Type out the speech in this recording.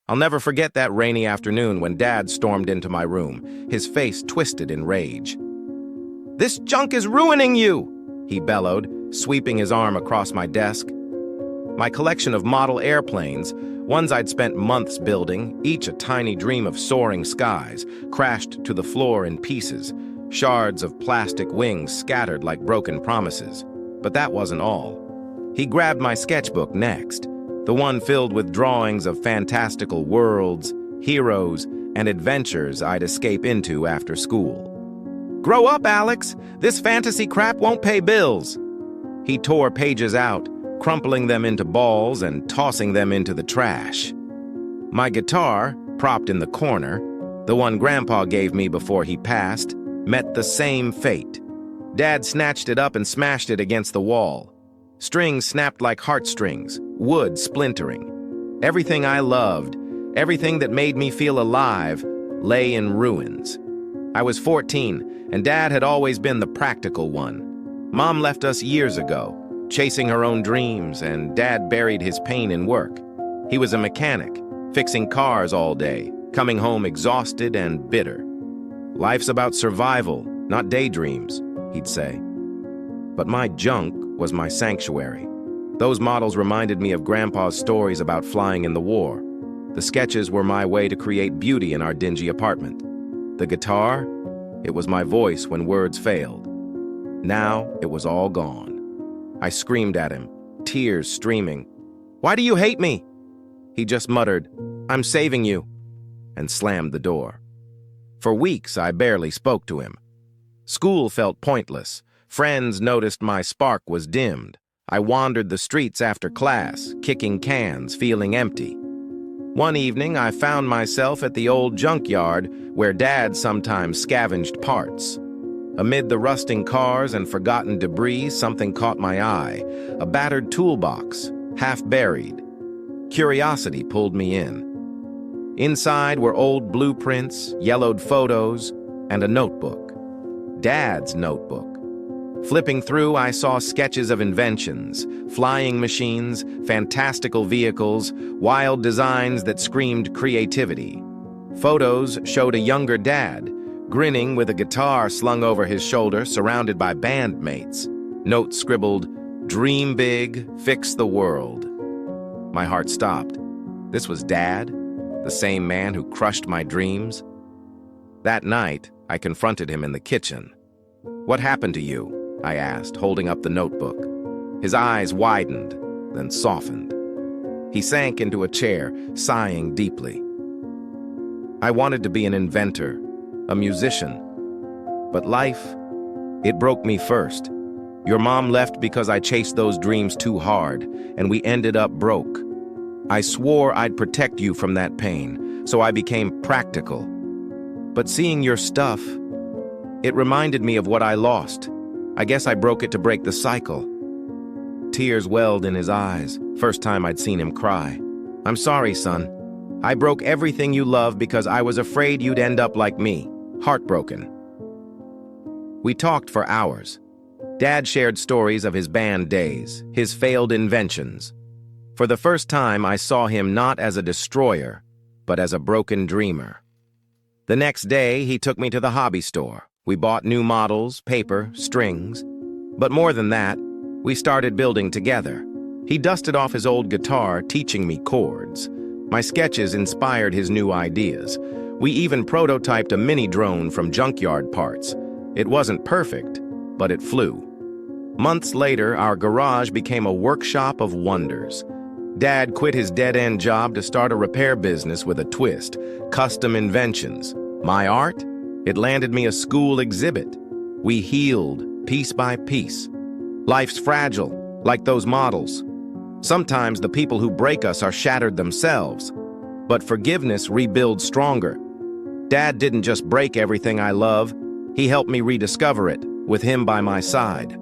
I'll never forget that rainy afternoon when Dad stormed into my room, his face twisted in rage. "This junk is ruining you!" he bellowed, sweeping his arm across my desk. My collection of model airplanes, ones I'd spent months building, each a tiny dream of soaring skies, crashed to the floor in pieces, shards of plastic wings scattered like broken promises. But that wasn't all. He grabbed my sketchbook next, the one filled with drawings of fantastical worlds, heroes, and adventures I'd escape into after school. "Grow up, Alex! This fantasy crap won't pay bills!" He tore pages out, crumpling them into balls and tossing them into the trash. My guitar, propped in the corner, the one Grandpa gave me before he passed, met the same fate. Dad snatched it up and smashed it against the wall. Strings snapped like heartstrings, wood splintering. Everything I loved, everything that made me feel alive, lay in ruins. I was 14, and Dad had always been the practical one. Mom left us years ago, chasing her own dreams, and Dad buried his pain in work. He was a mechanic, fixing cars all day, coming home exhausted and bitter. "Life's about survival, not daydreams," he'd say. But my junk was my sanctuary. Those models reminded me of Grandpa's stories about flying in the war. The sketches were my way to create beauty in our dingy apartment. The guitar, it was my voice when words failed. Now it was all gone. I screamed at him, tears streaming. "Why do you hate me?" He just muttered, "I'm saving you," and slammed the door. For weeks, I barely spoke to him. School felt pointless. Friends noticed my spark was dimmed. I wandered the streets after class, kicking cans, feeling empty. One evening, I found myself at the old junkyard where Dad sometimes scavenged parts. Amid the rusting cars and forgotten debris, something caught my eye, a battered toolbox, half buried. Curiosity pulled me in. Inside were old blueprints, yellowed photos, and a notebook. Dad's notebook. Flipping through, I saw sketches of inventions, flying machines, fantastical vehicles, wild designs that screamed creativity. Photos showed a younger Dad, grinning with a guitar slung over his shoulder, surrounded by bandmates. Notes scribbled, "Dream big, fix the world." My heart stopped. This was Dad, the same man who crushed my dreams. That night, I confronted him in the kitchen. "What happened to you?" I asked, holding up the notebook. His eyes widened, then softened. He sank into a chair, sighing deeply. "I wanted to be an inventor, a musician. But life, it broke me first. Your mom left because I chased those dreams too hard, and we ended up broke. I swore I'd protect you from that pain, so I became practical. But seeing your stuff, it reminded me of what I lost. I guess I broke it to break the cycle." Tears welled in his eyes, first time I'd seen him cry. "I'm sorry, son. I broke everything you love because I was afraid you'd end up like me, heartbroken." We talked for hours. Dad shared stories of his band days, his failed inventions. For the first time, I saw him not as a destroyer, but as a broken dreamer. The next day, he took me to the hobby store. We bought new models, paper, strings. But more than that, we started building together. He dusted off his old guitar, teaching me chords. My sketches inspired his new ideas. We even prototyped a mini drone from junkyard parts. It wasn't perfect, but it flew. Months later, our garage became a workshop of wonders. Dad quit his dead-end job to start a repair business with a twist, custom inventions. My art? It landed me a school exhibit. We healed, piece by piece. Life's fragile, like those models. Sometimes the people who break us are shattered themselves. But forgiveness rebuilds stronger. Dad didn't just break everything I love. He helped me rediscover it, with him by my side.